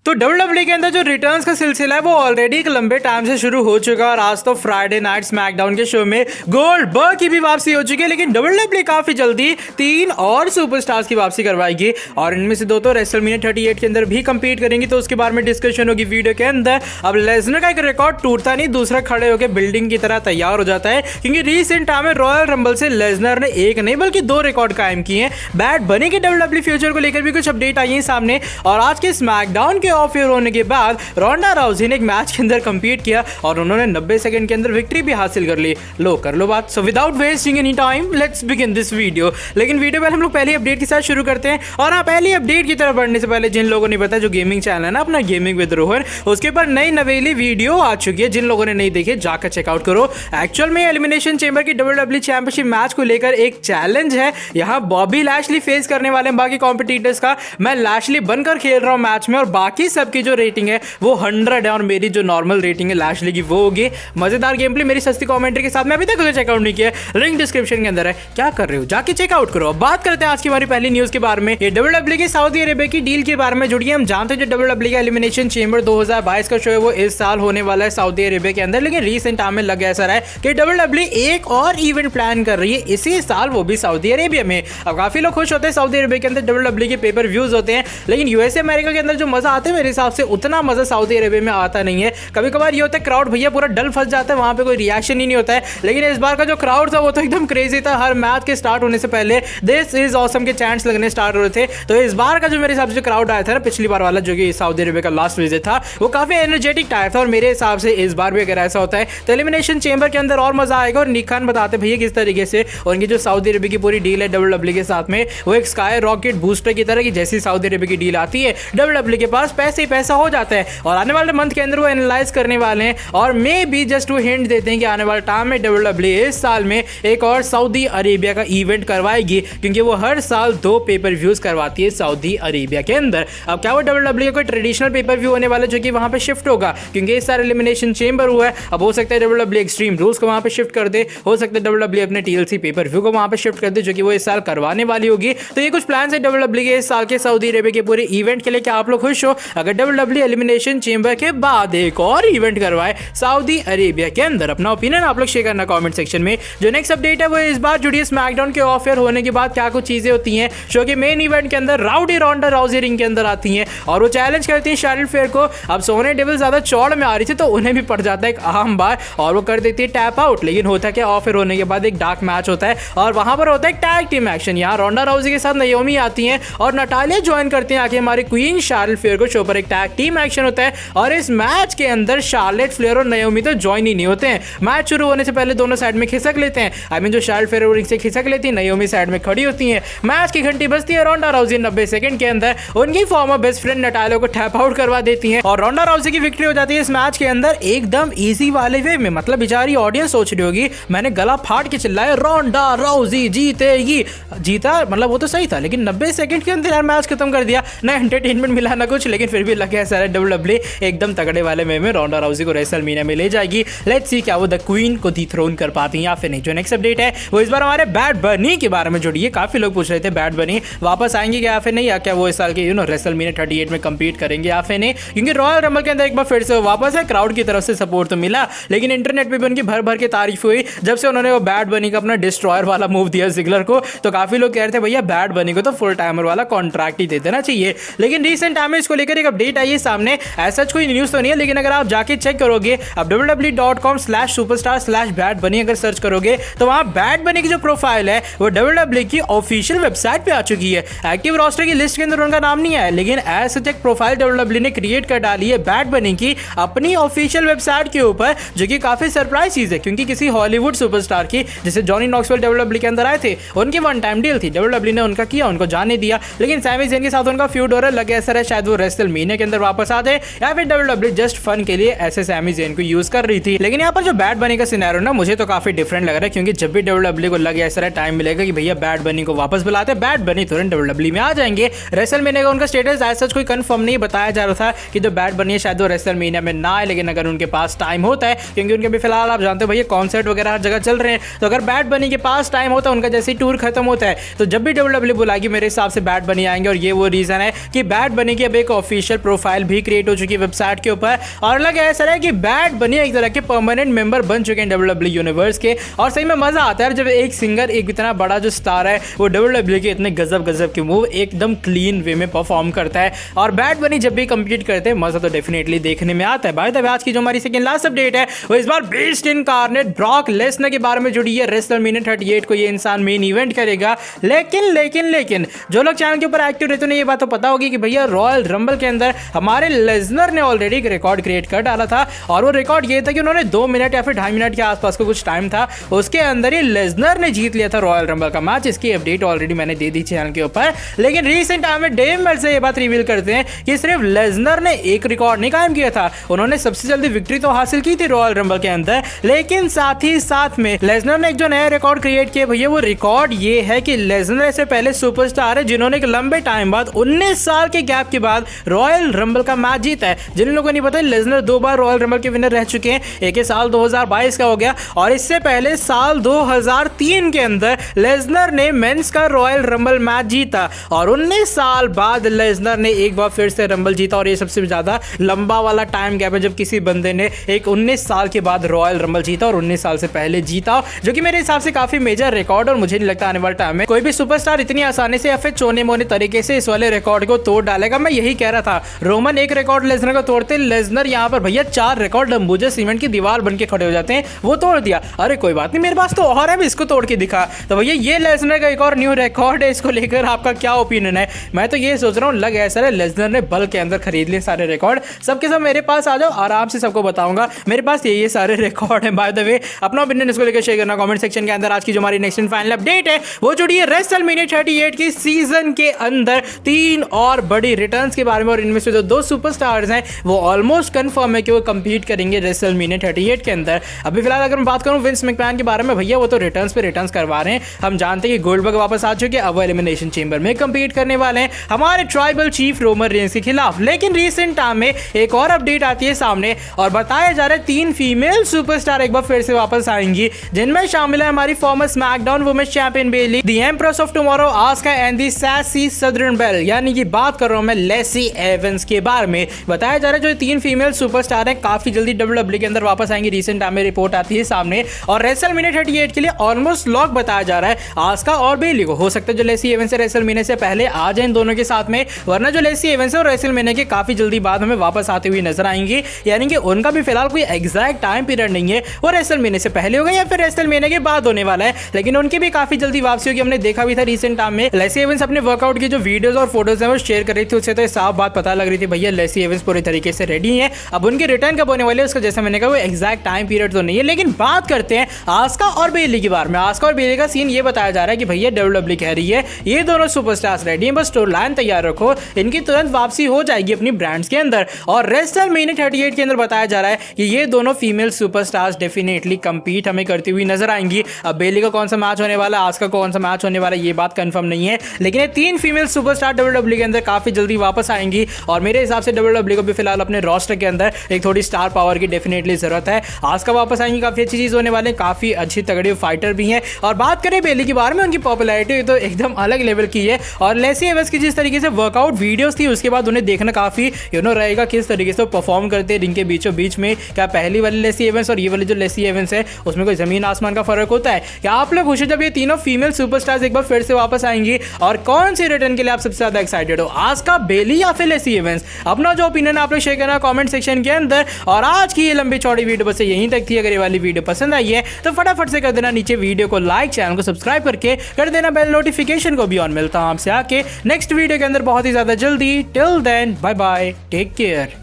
तो डब्ल्यूडब्ल्यूई के अंदर जो रिटर्न्स का सिलसिला है वो ऑलरेडी एक लंबे टाइम से शुरू हो चुका है और आज तो फ्राइडे नाइट स्मैकडाउन के शो में गोल्डबर्ग की भी वापसी हो चुकी है। लेकिन डब्ल्यूडब्ल्यूई काफी जल्दी 3 और सुपरस्टार्स की वापसी करवाएगी और इनमें से 2 तो रेसलमेनिया 38 के अंदर भी कंपीट करेंगी, तो उसके बारे में डिस्कशन होगी वीडियो के अंदर। अब लेसनर का एक रिकॉर्ड टूटता नहीं, दूसरा खड़े होकर बिल्डिंग की तरह तैयार हो जाता है, क्योंकि रिसेंट टाइम में रॉयल रंबल से लेसनर ने एक नहीं बल्कि 2 रिकॉर्ड कायम किए हैं। बैड बनी के डब्ल्यूडब्ल्यूई फ्यूचर को लेकर भी कुछ अपडेट आई है सामने। और आज के स्मैकडाउन के ऑफ एयर होने के बाद रोंडा राउजी ने एक मैच के अंदर कंपीट किया और उन्होंने 90 सेकंड के अंदर विक्ट्री भी हासिल कर ली। लो कर लो बात। So without wasting any time let's begin this video. लेकिन वीडियो पहले हम लोग पहली अपडेट के साथ शुरू करते हैं। और हाँ, पहली अपडेट की तरफ बढ़ने से पहले जिन लोगों ने पता जो गेमिंग चैनल है ना अपना गेमिंग विद रोहन, उसके ऊपर नई नवेली वीडियो आ चुकी है। जिन लोगों ने नहीं देखे जाकर चेकआउट करो। एक्चुअल में एलिमिनेशन चेंबर की डब्ल्यूडब्ल्यूई चैंपियनशिप मैच को लेकर एक चैलेंज है। यहाँ बॉबी लैशली फेस करने वाले बाकी कॉम्पिटिटर्स का। मैं लैशली बनकर खेल रहा हूँ मैच में और बाकी सबकी जो रेटिंग है वो 100 है और मेरी जो नॉर्मल रेटिंग है लैशली की वो होगी। मजेदार गेम प्ले मेरी सस्ती कमेंट्री के साथ। मैं अभी तक चेकआउट नहीं किया, लिंक डिस्क्रिप्शन के अंदर है। क्या कर रहे हो, जाके चेकआउट करो। अब बात करते हैं आज की हमारी पहली न्यूज के बारे में। ये डब्ल्यूडब्ल्यूई की सऊदी अरेबिया की डील के बारे में जुड़ी है। हम जानते हैं जो डब्ल्यूडब्ल्यूई का एलिमिनेशन चेंबर 2022 का शो है वो इस साल होने वाला है सऊदी अरेबिया के अंदर। लेकिन रीसेंट टाइम में लग ऐसा रहा है कि डब्ल्यूडब्ल्यूई एक और इवेंट प्लान कर रही है इसी साल, वो भी सऊदी अरेबिया में। अब काफी लोग खुश होते हैं सऊदी अरेबिया के अंदर डब्ल्यूडब्ल्यूई के पेपर व्यूज होते हैं, लेकिन यूएसए अमेरिका के अंदर जो मजा आता है मेरे हिसाब से उतना मजा सऊदी अरेबिया में आता नहीं है। कभी कभार ये होता है क्राउड भैया पूरा डल फंस जाता है, वहां पे कोई रिएक्शन ही नहीं होता है। लेकिन इस बार का जो क्राउड था वो तो एकदम क्रेजी था। हर मैच के स्टार्ट होने से पहले दिस इज ऑसम के चैंट्स लगने स्टार्ट हो रहे थे। तो इस बार का जो मेरे हिसाब से क्राउड आया था ना पिछली बार वाला जो कि सऊदी अरेबिया का लास्ट विजिट था वो काफी एनर्जेटिक टाइप था और मेरे हिसाब से इस बार भी अगर ऐसा होता है तो एलिमिनेशन चेंबर के अंदर और मजा आएगा। और निक खान बताते भैया किस तरीके से उनकी जो सऊदी अरेबिया की पूरी डील है डब्ल्यूडब्ल्यूई के साथ में वो एक स्काई रॉकेट बूस्टर की तरह की। जैसी सऊदी अरेबिया की डील आती है डब्ल्यूडब्ल्यूई के पास पैसे ही पैसा हो जाता है और आने वाले मंथ के अंदर वो एनालाइज करने वाले हैं। और मे बी जस्ट वो हिंट देते हैं कि आने वाले टाइम में डब्ल्यूडब्ल्यूई इस साल में एक और सऊदी अरेबिया का इवेंट करवाएगी, क्योंकि वो हर साल 2 पेपर व्यूज करवाती है सऊदी अरेबिया के अंदर। अब क्या वो डब्ल्यूडब्ल्यूई का कोई ट्रेडिशनल पेपर व्यू होने वाला जो कि वहां पे शिफ्ट होगा, क्योंकि इस साल एलिमिनेशन चेंबर हुआ है। अब हो सकता है डब्ल्यूडब्ल्यूई एक्सट्रीम रूल्स को वहां पे शिफ्ट कर दे, हो सकता है डब्ल्यूडब्ल्यूई अपने टीएलसी पेपर व्यू को वहां पे शिफ्ट कर दे जो कि वो इस साल करवाने वाली होगी। तो ये कुछ प्लान है डब्ल्यूडब्ल्यूई के इस साल के सऊदी अरेबिया के पूरे इवेंट के लिए। क्या आप लोग खुश हो अगर डब्ल्यूडब्ल्यूई एलिमिनेशन चेंबर के बाद एक और इवेंट करवाए सऊदी अरेबिया के अंदर? अपना ओपिनियन आप लोग शेयर करना कमेंट सेक्शन में। जो नेक्स्ट अपडेट है वो इस बार जुड़ी है स्मैकडाउन के ऑफ एयर होने के बाद क्या कुछ चीजें होती हैं। शो के मेन इवेंट के अंदर राउडी रोंडा राउजी रिंग के अंदर आती हैं और वो चैलेंज करती हैं शार्लेट फ्लेयर को। अब सोने डेविल ज्यादा चौड़ में आ रही थी तो उन्हें भी पड़ जाता है एक अहम बार और वो कर देती है टैप आउट। लेकिन होता क्या ऑफ एयर होने के बाद एक डार्क मैच होता है और वहां पर होता है टैग टीम एक्शन। यहाँ रोंडा राउजी के साथ नाओमी आती हैं और नटालिया ज्वाइन करती हैं आके हमारी क्वीन शार्लेट फ्लेयर को। शो पर एक टैग टीम एक्शन होता है और इस मैच के अंदर शार्लेट फ्लेयर और नाओमी तो ज्वाइन ही नहीं होते हैं। मैच शुरू होने से पहले दोनों साइड में खिसक लेते हैं। आई मीन जो शार्लेट फ्लेयर रिंग से खिसक लेती है, नाओमी साइड में खड़ी होती है। मैच की घंटी बजती है। रोंडा राउजी 90 सेकंड के अंदर उनकी फॉर्मर बेस्ट फ्रेंड नटालिया को टैप आउट करवा देती हैं और रोंडा राउजी की विक्ट्री हो जाती है इस मैच के अंदर एकदम इजी वाले वे में। मतलब बेचारी ऑडियंस सोच रही होगी मैंने गला फाड़ के चिल्लाया रोंडा राउजी जीतेगी। जीता मतलब वो तो सही था, लेकिन 90 सेकंड के अंदर यार मैच खत्म कर दिया। ना एंटरटेनमेंट मिला ना कुछ, लेकिन फिर भी लगे सारे डब्ल्यूडब्ल्यूई एकदम तगड़े वाले में रोंडा राउजी को रेसलमेनिया में ले जाएगी। लेट्स सी क्या वो द क्वीन को डिथ्रोन कर पाती हैं या फिर नहीं। जो नेक्स्ट अपडेट है वो इस बार हमारे बैड बनी के बारे में जुड़ी है। काफी लोग पूछ रहे थे बैड बनी वापस आएंगे या फिर नहीं, या क्या वो इस साल के रेसलमेनिया 38 में कंपीट करेंगे या फिर नहीं, क्योंकि रॉयल रंबल के अंदर एक बार फिर से वापस है। क्राउड की तरफ से सपोर्ट तो मिला, लेकिन इंटरनेट पे भी उनकी भर भर के तारीफ हुई जब से उन्होंने वो बैड बनी का अपना डिस्ट्रॉयर वाला मूव दिया जिगलर को। तो काफी लोग कह रहे थे भैया बैड बनी को तो फुल टाइमर वाला कॉन्ट्रैक्ट ही दे देना चाहिए। लेकिन रिसेंट टाइम में इसको लेकर एक अपडेट आई है सामने। ऐसा कोई न्यूज तो नहीं है, लेकिन अगर आप जाके चेक करोगे अब www.com/superstar/बैड बनी अगर सर्च करोगे तो वहां बैड बनी की जो प्रोफाइल है वो डब्ल्यूडब्ल्यूई की ऑफिशियल वेबसाइट पे आ चुकी है। एक्टिव रोस्टर की लिस्ट के अंदर उनका नाम नहीं है, लेकिन ऐसा एक प्रोफाइल डब्ल्यूडब्ल्यूई ने क्रिएट कर डाली है बैड बनी की अपनी ऑफिशियल वेबसाइट के ऊपर, जो कि काफी सरप्राइज चीज है क्योंकि किसी हॉलीवुड सुपरस्टार की जैसे जॉनी नॉक्सवेल डब्ल्यूडब्ल्यूई के अंदर आए थे, उनकी वन टाइम डील थी, डब्ल्यूडब्ल्यूई ने उनका किया, उनको जाने दिया। लेकिन सैमी ज़ेन के साथ उनका फ्यूड हो रहा है, लगे ऐसा है शायद वो रेसलमेनिया के अंदर वापस आ जाए या फिर डब्ल्यूडब्ल्यूई जस्ट फन के लिए ऐसे सैमी ज़ेन को यूज कर रही थी। लेकिन यहाँ पर जो बैड बनी का सिनेरियो ना मुझे तो काफी डिफरेंट लग रहा है, क्योंकि जब भी डब्ल्यूडब्ल्यूई को लगे ऐसा टाइम मिलेगा कि भैया बैड बनी को वापस बुलाते, बैड बनी तुरंत डब्ल्यूडब्ल्यूई में आ जाएंगे। रेसलमेनिया का उनका स्टेटस ऐसा कोई कंफर्म नहीं बताया जा रहा था कि जो बैड बनी है शायद वो रेसलमेनिया में ना आए, लेकिन अगर उनके पास टाइम होता है, क्योंकि उनके भी फिलहाल आप जानते हो भैया कॉन्सर्ट वगैरह हर जगह चल रहे हैं, तो अगर बैड बनी के पास टाइम होता है उनका जैसे ही टूर खत्म होता है तो जब भी डब्ल्यूडब्ल्यूई बुलाएगी मेरे हिसाब से बैड बनी आएंगे। और ये वो रीजन है कि बैड बनी की अब एक ऑफिशियल प्रोफाइल भी क्रिएट हो चुकी है वेबसाइट के ऊपर और अलग ऐसा है कि बैड बनी एक तरह के परमानेंट मेंबर बन चुके हैं WWE यूनिवर्स के। और सही में मजा आता है जब एक सिंगर एक इतना बड़ा जो स्टार है वो WWE के इतने गजब के मूव एकदम क्लीन वे में परफॉर्म करता है। और बैड बनी जब भी कंप्लीट करते हैं मजा तो डेफिनेटली देखने में आता है। बाय द वे आज की जो हमारी सेकंड लास्ट अपडेट है वो इस बार बीस्ट इनकार्नेट ब्रॉक लेसनर के बारे में जुड़ी है। रेसलमेनिया 38 को ये इंसान मेन इवेंट करेगा। लेकिन जो लोग चैनल के ऊपर एक्टिव रहते हैं ये बात तो पता होगी कि भैया रॉयल रंबल के अंदर हमारे लेसनर ने ऑलरेडी एक रिकॉर्ड क्रिएट कर डाला था और वो रिकॉर्ड ये था कि उन्होंने 2 मिनट या फिर 2.5 मिनट के आसपास का कुछ टाइम था उसके अंदर ही लेसनर ने जीत लिया था रॉयल रंबल का मैच। इसकी अपडेट ऑलरेडी मैंने दे दी चैनल के ऊपर। लेकिन रिसेंट टाइम में डेव मेल से ये बात रिवील करते हैं कि सिर्फ लेसनर ने एक रिकॉर्ड नहीं कायम किया था, उन्होंने सबसे जल्दी विक्ट्री तो हासिल की थी रॉयल रंबल के अंदर, लेकिन साथ ही साथ में लेसनर ने एक जो नया रिकॉर्ड क्रिएट किया भैया वो रिकॉर्ड ये है कि लेसनर से पहले सुपरस्टार है जिन्होंने एक लंबे टाइम बाद 19 साल के गैप के बाद रॉयल रंबल का मैच जीता है। जिन लोगों को नहीं पता लेसनर 2 बार रॉयल रंबल के विनर रह चुके हैं। एक साल 2022 का हो गया और इससे पहले साल 2003 के अंदर लेसनर ने मेंस का रॉयल रंबल मैच जीता और 19 साल बाद लेसनर ने एक बार फिर से रंबल जीता और ये सबसे ज्यादा लंबा वाला टाइम गैप है जब किसी बंदे ने एक 19 साल के बाद रॉयल रंबल जीता और 19 साल से पहले जीता, जो कि मेरे हिसाब से काफी मेजर रिकॉर्ड और मुझे नहीं लगता आने वाले टाइम में कोई भी सुपरस्टार इतनी आसानी से या फिर चोने मोने तरीके से इस वाले रिकॉर्ड को तोड़ डालेगा। मैं यही कह रहा था रोमन एक रिकॉर्ड लेसनर को तोड़ते, लेसनर यहाँ पर भैया 4 रिकॉर्ड अंबुजा सीमेंट की दीवार बन के खड़े हो जाते हैं, वो तोड़ दिया। अरे कोई बात नहीं मेरे पास तो और है भी इसको तोड़ के दिखा। तो भैया ये लेसनर का एक और न्यू रिकॉर्ड है, इसको लेकर आपका क्या ओपिनियन है? मैं तो ये सोच रहा हूँ लग ऐसा है लेसनर ने बल्क के अंदर खरीद लिए सारे रिकॉर्ड, सबके सब मेरे पास आ जाओ आराम से सबको बताऊंगा मेरे पास ये सारे रिकॉर्ड हैं। बाय द वे अपना ओपिनियन इसको लेकर शेयर करना कमेंट सेक्शन के अंदर। आज की जो हमारी नेक्स्ट एंड फाइनल अपडेट है वो जुड़ी है रेसलमेनिया 38 की सीजन के अंदर 3 और बड़ी रिटर्न्स के बारे में और इनमें से जो 2 सुपरस्टार्स हैं वो ऑलमोस्ट कंफर्म है कि वो कंपीट करेंगे रेसलमेनिया 38 के अंदर। अभी फिलहाल अगर मैं बात करूं विंस मैकमैन के बारे में भैया वो तो रिटर्न्स पे रिटर्न्स करवा रहे हैं। हम जानते हैं कि गोल्डबर्ग वापस आ चुके हैं, अब एलिमिनेशन चेंबर में कंपीट करने वाले हैं हमारे ट्राइबल चीफ रोमन रेंस के खिलाफ। लेकिन रिसेंट टाइम में एक और अपडेट आती है सामने और बताया जा रहा है 3 फीमेल सुपरस्टार एक बार फिर से वापस आएंगी, जिनमें शामिल है हमारी former SmackDown women's champion Bayley, the empress of tomorrow Asuka and the sassy southern belle, यानी कि बात कर रहा हूं मैं लेसी एवंस के बारे में। बताया जा रहा है जो 3 फीमेल सुपरस्टार हैं काफी जल्दी WWE के अंदर वापस आएंगी। रिसेंट टाइम में रिपोर्ट आती है सामने और रेसलमेनिया 38 के लिए ऑलमोस्ट लॉक बताया जा रहा है आस्का और बेली को। हो सकता है जो लेसी एवंस से रेसलमेनिया से पहले आ जाए इन दोनों के साथ में, वरना जो लेसी एवंस है और रेसलमेनिया के काफी जल्दी बाद हमें वापस आते हुए नजर आएंगे, यानी कि उनका भी फिलहाल कोई एग्जैक्ट टाइम पीरियड नहीं है वो रेसलमेनिया से पहले होगा या फिर रेसलमेनिया के बाद होने वाला है, लेकिन उनकी भी काफी जल्दी वापसी होगी। हमने देखा भी था रिसेंट टाइम में लेसी एवंस अपने वर्कआउट की जो वीडियोस और फोटोज हैं वो शेयर कर रही थी, उससे तो साफ बात पता लग रही थी भैया लेसी एवंस पूरी तरीके से रेडी है। अब उनके रिटर्न कब होने वाले है उसका जैसा मैंने कहा वो एग्जैक्ट टाइम पीरियड तो नहीं है। लेकिन बात करते हैं आस्का और बेली के बारे में। आस्का और बेली का सीन ये बताया जा रहा है कि भैया WWE कह रही है ये दोनों सुपरस्टार्स रेडी हैं, बस स्टोरी लाइन तैयार रखो, इनकी तुरंत वापसी हो जाएगी अपनी ब्रांड्स के अंदर। और रेसलमेनिया 38 के अंदर बताया जा रहा है कि ये दोनों फीमेल सुपरस्टार्स डेफिनेटली कंपीट हमें करती हुई नजर आएंगी। अब बेली का कौन सा मैच होने वाला है, आस्का का कौन सा मैच होने वाला है ये बात कंफर्म नहीं है, लेकिन ये 3 फीमेल सुपरस्टार WWE के अंदर काफी जल्दी वापस आएंगी और मेरे हिसाब से WWE को भी फिलहाल अपने रोस्टर के अंदर एक थोड़ी स्टार पावर की डेफिनेटली जरूरत है। आस्का वापस आएंगी, काफी अच्छी चीज होने वाले, काफी अच्छी तगड़ी फाइटर भी हैं। और बात करें बेली के बारे में, उनकी पॉपुलैरिटी तो एकदम अलग लेवल की है और लेसी एवंस की जिस तरीके से वर्कआउट वीडियोस थी उसके बाद उन्हें देखना काफी रहेगा किस तरीके से परफॉर्म करते हैं रिंग के बीचों बीच में। क्या पहली वाली लेसी एवंस और ये वाली जो लेसी एवंस है उसमें कोई जमीन आसमान का फर्क होता है? क्या आप लोग खुश हो जब ये तीनों फीमेल सुपरस्टार्स एक बार फिर से वापस आएंगी? और कौन सी रिटर्न के लिए आप सबसे ज्यादा एक्साइटेड हो, आस्का, बेली या फिर लेसी एवंस? अपना जो ओपिनियन आप लोग शेयर करना कमेंट सेक्शन के अंदर। और आज की ये लंबी चौड़ी वीडियो बस यहीं तक थी। अगर ये वाली वीडियो पसंद आई है तो फटाफट से कर देना नीचे वीडियो को लाइक, चैनल को सब्सक्राइब करके कर देना बेल नोटिफिकेशन को भी ऑन। मिलता हूं आपसे आके नेक्स्ट वीडियो के अंदर बहुत ही ज्यादा जल्दी। Till then bye bye, take care.